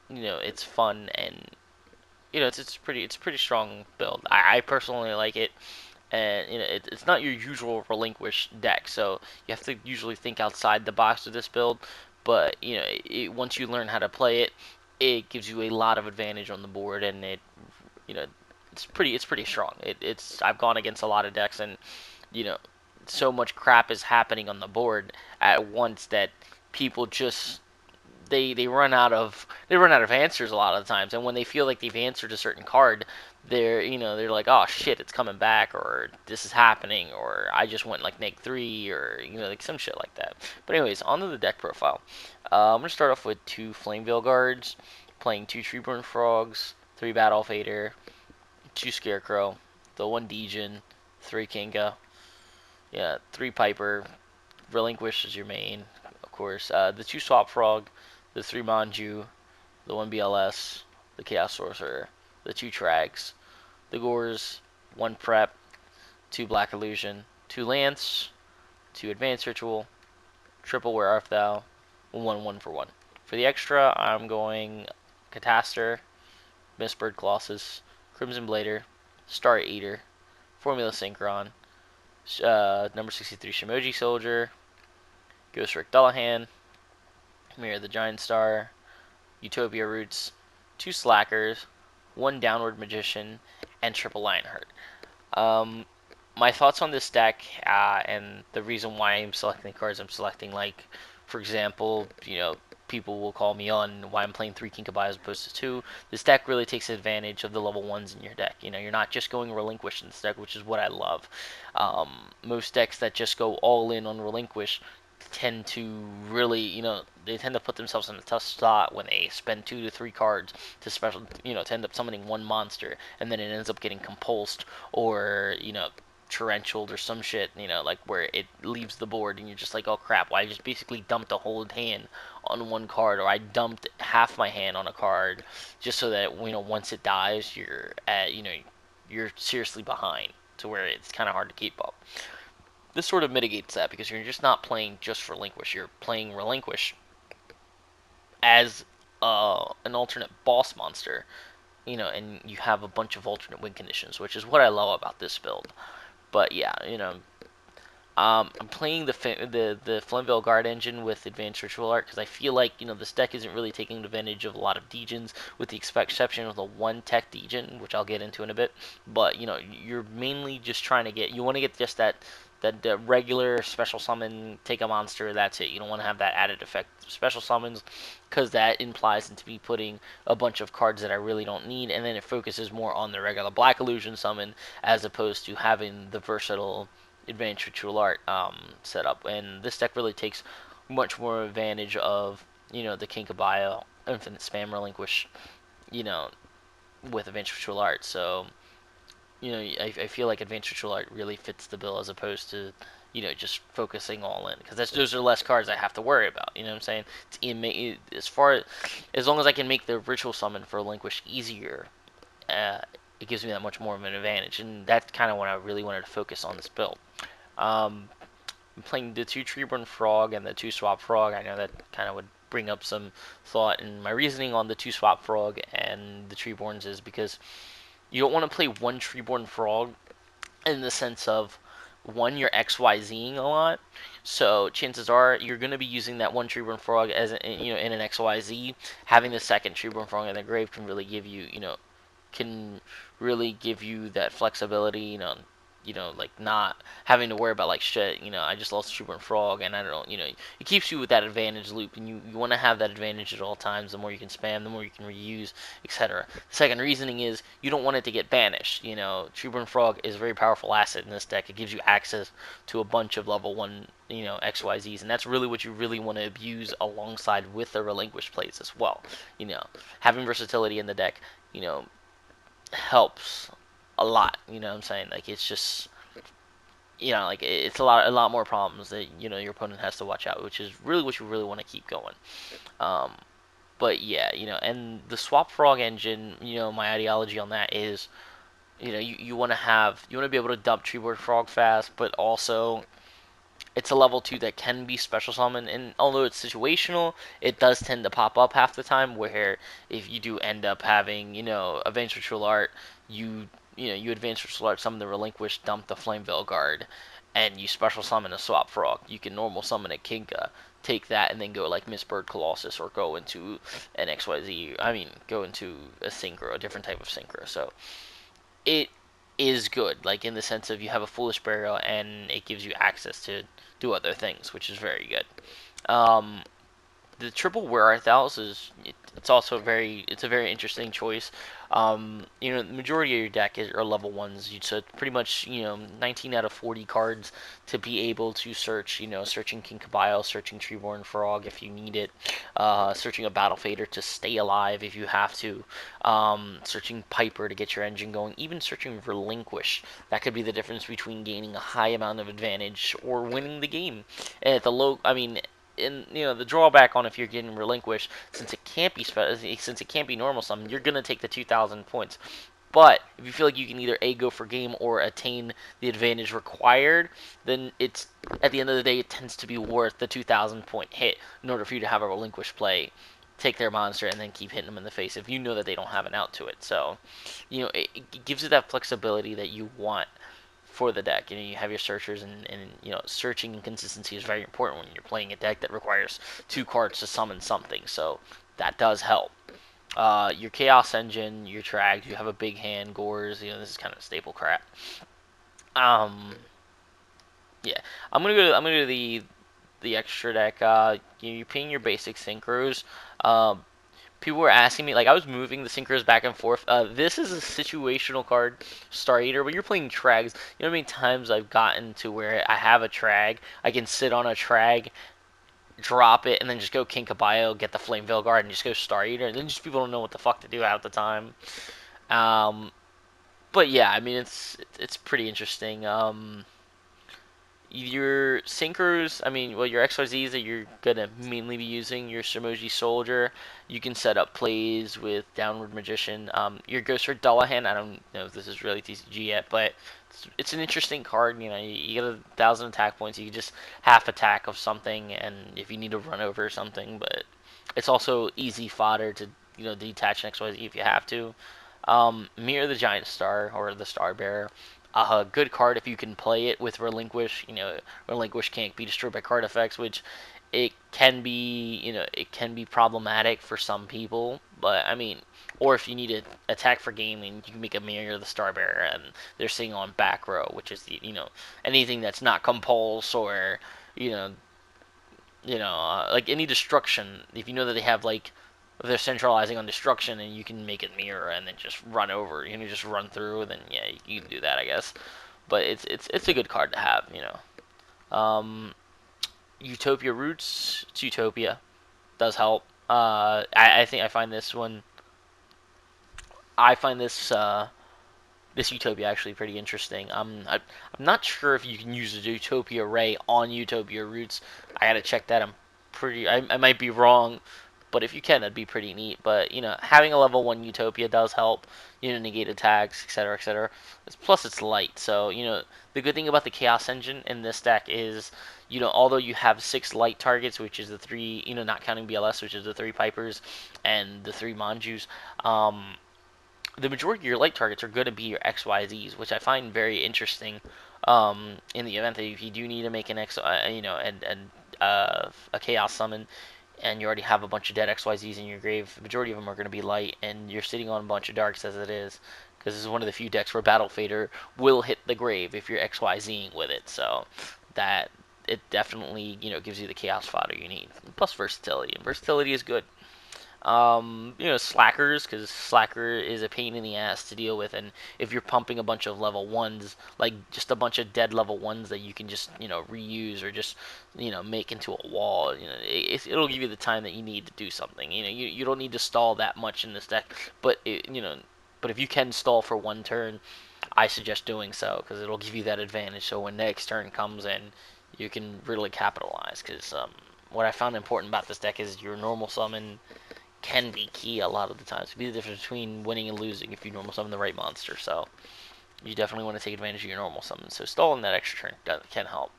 it's fun, and it's pretty strong build. I personally like it, and it's not your usual Relinquished deck, so you have to usually think outside the box with this build. But once you learn how to play it, it gives you a lot of advantage on the board, and you know it's pretty strong. It's I've gone against a lot of decks, and you know so much crap is happening on the board at once that people just they run out of answers a lot of the times, and when they feel like they've answered a certain card, they're like, oh shit, it's coming back, or this is happening, or I just went like neg 3, or like some shit like that. But anyways, onto the deck profile. I'm gonna start off with 2 Flamevale guards, playing 2 Treeborn Frogs, 3 Battle Fader, 2 Scarecrow, the 1 Dejin, 3 Kinka, yeah, 3 Piper. Relinquish is your main, of course. The 2 Swap Frog, the 3 Manju, the 1 BLS, the Chaos Sorcerer, the 2 Trags, the Gores, 1 Prep, 2 Black Illusion, 2 Lance, 2 Advanced Ritual, triple Where Art Thou, 1 for 1. For the extra, I'm going Cataster, Mistbird Colossus, Crimson Blader, Star Eater, Formula Synchron, number 63 Shimoji Soldier, Ghost Rick Dullahan, Mirror the Giant Star, Utopia Roots, 2 Slackers, 1 Downward Magician, and triple Lionheart. Um, my thoughts on this deck, and the reason why I'm selecting the cards I'm selecting, like, for example, people will call me on why I'm playing 3 Kinka-byo as opposed to 2. This deck really takes advantage of the level 1s in your deck. You're not just going Relinquish in this deck, which is what I love. Most decks that just go all in on Relinquish tend to really, they tend to put themselves in a tough spot when they spend 2 to 3 cards to end up summoning 1 monster, and then it ends up getting compulsed, or torrential or some shit, like where it leaves the board and you're just like, oh crap, well, I just basically dumped a whole hand on 1 card, or I dumped half my hand on a card just so that once it dies, you're seriously behind to where it's kind of hard to keep up. This sort of mitigates that because you're just not playing just Relinquish. You're playing Relinquish as an alternate boss monster, and you have a bunch of alternate win conditions, which is what I love about this build. But yeah, I'm playing the Flamvale Guard engine with Advanced Ritual Art because I feel like this deck isn't really taking advantage of a lot of Degens, with the exception of the 1 Tech Degen, which I'll get into in a bit. But you're mainly just trying to you want to get just that regular special summon, take a monster, that's it. You don't want to have that added effect of special summons, because that implies into me putting a bunch of cards that I really don't need, and then it focuses more on the regular Black Illusion summon as opposed to having the versatile Advanced Ritual Art setup. And this deck really takes much more advantage of the Kinka-byo Infinite Spam Relinquish, you know, with Advanced Ritual Art. So I feel like Advanced Ritual Art really fits the bill as opposed to just focusing all in, because those are less cards I have to worry about. You know what I'm saying? As long as I can make the ritual summon for Relinquish easier, uh, it gives me that much more of an advantage, and that's kind of what I really wanted to focus on this build. Um, I'm playing the 2 Treeborn Frog and the 2 Swap Frog. I know that kind of would bring up some thought, and my reasoning on the 2 Swap Frog and the Treeborns is because you don't want to play 1 Treeborn Frog in the sense of, one, you're XYZing a lot, so chances are you're going to be using that 1 Treeborn Frog as in an XYZ. Having the second Treeborn Frog in the grave can really give you that flexibility, like not having to worry about like shit, I just lost Trooper and Frog, and I don't, it keeps you with that advantage loop, and you want to have that advantage at all times. The more you can spam, the more you can reuse, etc. The second reasoning is you don't want it to get banished. Trooper and Frog is a very powerful asset in this deck. It gives you access to a bunch of level 1, XYZs, and that's really what you really want to abuse alongside with the Relinquished plays as well. Having versatility in the deck, helps a lot. You know what I'm saying? Like, it's just, like, it's a lot more problems that your opponent has to watch out, which is really what you really want to keep going. Um, but yeah, and the Swap Frog engine, my ideology on that is, you want to be able to dump Treeboard Frog fast, but also It's a level 2 that can be special summoned, and although it's situational, it does tend to pop up half the time. Where if you do end up having, Advanced Ritual Art, you you Advanced Ritual Art summon the Relinquished, dump the Flame Veil Guard, and you special summon a Swap Frog. You can normal summon a Kinka, take that, and then go like Miss Bird Colossus, or go into an XYZ. I mean, go into a Synchro, a different type of Synchro. So it is good, like in the sense of you have a Foolish Burial and it gives you access to do other things, which is very good. The triple Where Art Thou it's also it's a very interesting choice. The majority of your deck are level ones, so it's pretty much 19 out of 40 cards to be able to search. Searching Kinka-byo, searching Treeborn Frog if you need it, searching a Battle Fader to stay alive if you have to, searching Piper to get your engine going, even searching Relinquish. That could be the difference between gaining a high amount of advantage or winning the game. And at the low, I mean, in the drawback on if you're getting relinquished, since it can't be normal summon, you're gonna take the 2,000 points. But if you feel like you can either go for game or attain the advantage required, then it's at the end of the day it tends to be worth the 2,000 point hit in order for you to have a relinquished play, take their monster, and then keep hitting them in the face if you know that they don't have an out to it. So it gives you that flexibility that you want for the deck. You have your searchers, and searching and consistency is very important when you're playing a deck that requires 2 cards to summon something. So that does help. Your Chaos Engine, your Trags, you have a big hand, Gores. This is kind of staple crap. Yeah, I'm gonna go to the extra deck. You're paying your basic synchros. People were asking me, like, I was moving the synchros back and forth. This is a situational card, Star Eater, but you're playing Trags. You know how many times I've gotten to where I have a Trag, I can sit on a Trag, drop it, and then just go Kinka-byo, get the Flame Veil Guard, and just go Star Eater, and then just people don't know what the fuck to do half the time. Um, but yeah, I mean, it's pretty interesting. Your synchros, I mean, well, your XYZs that you're gonna mainly be using, your Sumoji Soldier, you can set up plays with Downward Magician. Your Ghost Herd Dullahan, I don't know if this is really TCG yet, but it's an interesting card. You get 1,000 attack points, you can just half attack of something, and if you need to run over something, but it's also easy fodder to detach an XYZ if you have to. Mirror the Giant Star, or the Star Bearer. A good card if you can play it with Relinquish. Relinquish can't be destroyed by card effects, which it can be problematic for some people. But I mean, or if you need to attack for gaming, you can make a Mirror the Star Bearer, and they're sitting on back row, which is anything that's not compulse, or you know like any destruction. If you know that they have, like, if they're centralizing on destruction, and you can make it mirror and then just run over, just run through, then yeah, you can do that, I guess. But it's a good card to have. Utopia Roots, it's Utopia, does help. I think I find this Utopia actually pretty interesting. I'm not sure if you can use a Utopia Ray on Utopia Roots. I gotta check that. I might be wrong, but if you can, that'd be pretty neat. But having a level 1 Utopia does help. Negate attacks, etc., etc. Plus, it's light. So the good thing about the Chaos Engine in this deck is, although you have 6 light targets, which is the 3, not counting BLS, which is the 3 Pipers and the 3 Manjus. The majority of your light targets are going to be your XYZs, which I find very interesting. In the event that if you do need to make an a Chaos summon, and you already have a bunch of dead XYZs in your grave, the majority of them are going to be light, and you're sitting on a bunch of darks as it is, because this is one of the few decks where Battle Fader will hit the grave if you're XYZing with it. So that it definitely gives you the chaos fodder you need, plus versatility, and versatility is good. Slackers, because Slacker is a pain in the ass to deal with, and if you're pumping a bunch of level 1s, like just a bunch of dead level 1s that you can just, reuse, or just, make into a wall, it'll give you the time that you need to do something. You don't need to stall that much in this deck, but, but if you can stall for 1 turn, I suggest doing so, because it'll give you that advantage, so when next turn comes in, you can really capitalize, because, what I found important about this deck is your normal summon can be key a lot of the times. It can be the difference between winning and losing if you normal summon the right monster. So you definitely want to take advantage of your normal summon. So stalling that extra turn can help.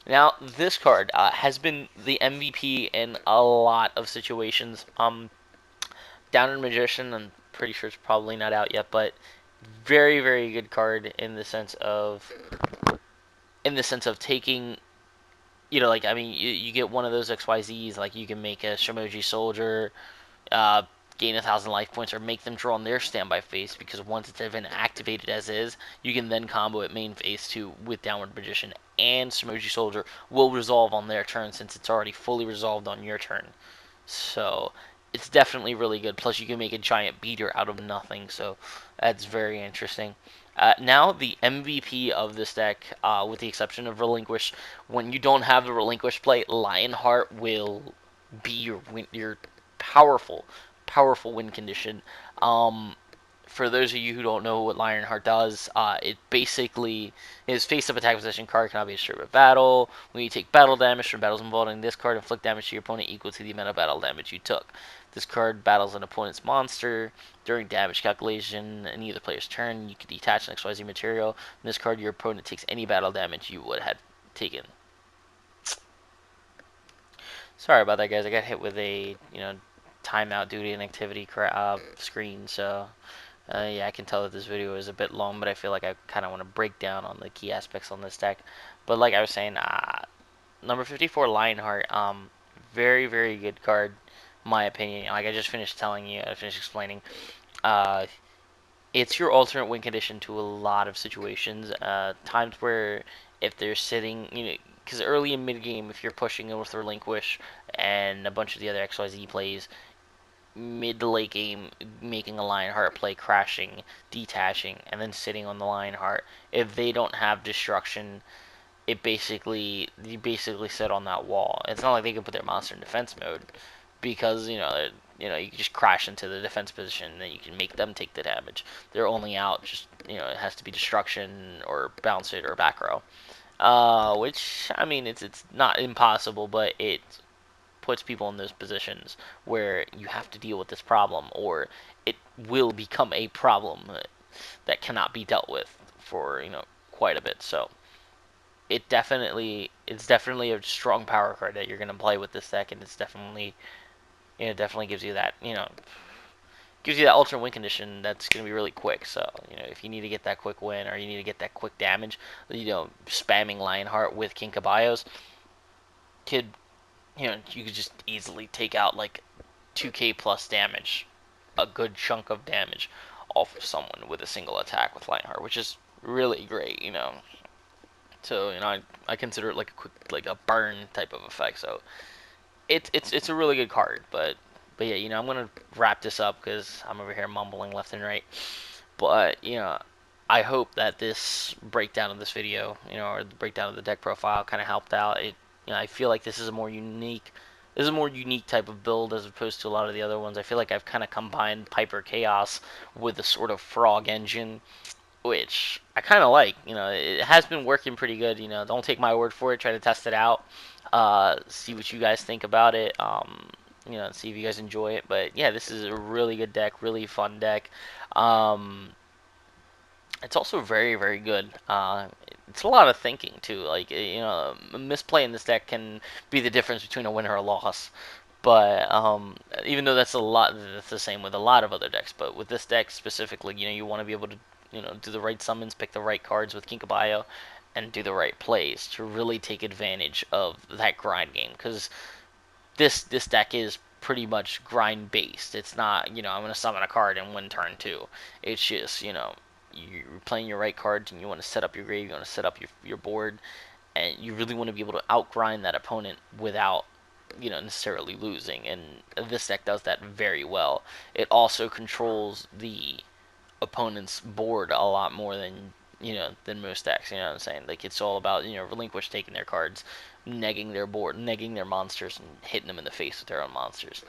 Now, this card has been the MVP in a lot of situations. Downward Magician, I'm pretty sure it's probably not out yet, but very, very good card in the sense of taking, like, I mean, you get one of those XYZs, like you can make a Shimoji Soldier, uh, gain 1,000 life points, or make them draw on their standby phase, because once it's been activated as is, you can then combo it main phase 2 with Downward Magician, and Shimoji Soldier will resolve on their turn since it's already fully resolved on your turn. So it's definitely really good. Plus, you can make a giant beater out of nothing, so that's very interesting. Now, the MVP of this deck, with the exception of Relinquish, when you don't have the Relinquish play, Lionheart will be your powerful, powerful win condition. Um, for those of you who don't know what Lionheart does, it basically his face-up attack position card cannot be destroyed by battle. When you take battle damage from battles involving this card, inflict damage to your opponent equal to the amount of battle damage you took. This card battles an opponent's monster during damage calculation in either player's turn. You can detach an XYZ material. In this card, your opponent takes any battle damage you would have taken. Sorry about that, guys. I got hit with a timeout due to inactivity screen, so yeah, I can tell that this video is a bit long, but I feel like I kind of want to break down on the key aspects on this deck. But like I was saying, number 54 Lionheart, very very good card, in my opinion. Like I just finished telling you, I finished explaining. Uh, it's your alternate win condition to a lot of situations. Times where if they're sitting, because early and mid game, if you're pushing in with Relinquish and a bunch of the other XYZ plays, mid to late game making a Lionheart play, crashing, detaching, and then sitting on the Lionheart. If they don't have destruction, you basically sit on that wall. It's not like they can put their monster in defense mode, because you can just crash into the defense position and then you can make them take the damage. They're only out just it has to be destruction or bounce it or back row. Which I mean it's not impossible, but it puts people in those positions where you have to deal with this problem, or it will become a problem that cannot be dealt with for quite a bit. So it's definitely a strong power card that you're going to play with this deck, and it's definitely definitely gives you that alternate win condition that's going to be really quick. So if you need to get that quick win, or you need to get that quick damage, spamming Lionheart with Kinka-byos could you could just easily take out like 2k plus damage, a good chunk of damage off of someone with a single attack with Lionheart, which is really great. So I consider it like a quick, like a burn type of effect. So it's a really good card, but yeah, I'm gonna wrap this up because I'm over here mumbling left and right. But I hope that this breakdown of this video, or the breakdown of the deck profile, kind of helped out. I feel like this is a more unique. This is a more unique type of build as opposed to a lot of the other ones. I feel like I've kind of combined Piper Chaos with a sort of Frog engine, which I kind of like. It has been working pretty good. Don't take my word for it. Try to test it out. See what you guys think about it. See if you guys enjoy it. But yeah, this is a really good deck, really fun deck. Um, it's also very, very good. It's a lot of thinking too. Like a misplay in this deck can be the difference between a win or a loss. But even though that's the same with a lot of other decks. But with this deck specifically, you want to be able to do the right summons, pick the right cards with Kinka-byo, and do the right plays to really take advantage of that grind game. Because this deck is pretty much grind based. It's not I'm gonna summon a card and win turn two. It's just you're playing your right cards and you want to set up your grave, you want to set up your board, and you really want to be able to outgrind that opponent without necessarily losing. And this deck does that very well. It also controls the opponent's board a lot more than most decks. You know what I'm saying? Like it's all about Relinquish taking their cards, negging their board, negging their monsters, and hitting them in the face with their own monsters.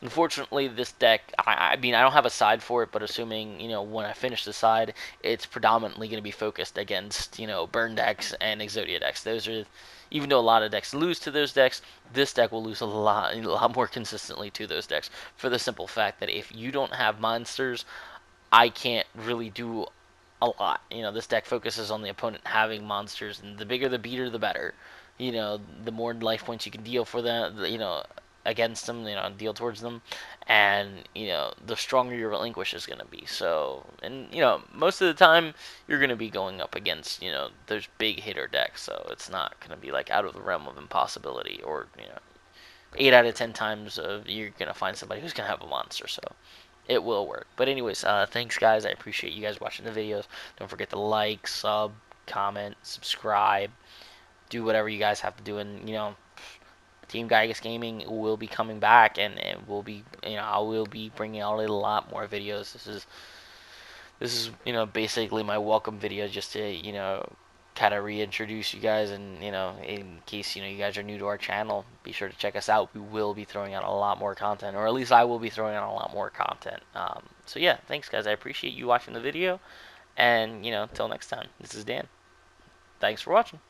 Unfortunately, this deck, I mean, I don't have a side for it, but assuming, when I finish the side, it's predominantly going to be focused against, burn decks and Exodia decks. Those are, even though a lot of decks lose to those decks, this deck will lose a lot more consistently to those decks, for the simple fact that if you don't have monsters, I can't really do a lot. This deck focuses on the opponent having monsters, and the bigger the beater, the better. you know, the more life points you can deal for them, you know, against them, you know, deal towards them, and you know, the stronger your relinquish is going to be. So, and you know, most of the time you're going to be going up against, you know, there's big hitter decks, so it's not going to be like out of the realm of impossibility, or you know, 8 out of 10 times you're going to find somebody who's going to have a monster. So it will work. But anyways, thanks guys. I appreciate you guys watching the videos. Don't forget to like, sub, comment, subscribe, do whatever you guys have to do, and you know, Team Geigus Gaming will be coming back, and will be, you know, I will be bringing out a lot more videos. This is you know, basically my welcome video, just to, you know, kind of reintroduce you guys, and you know, in case, you know, you guys are new to our channel, be sure to check us out. We will be throwing out a lot more content, or at least I will be throwing out a lot more content. So yeah, thanks guys. I appreciate you watching the video, and you know, until next time, this is Dan. Thanks for watching.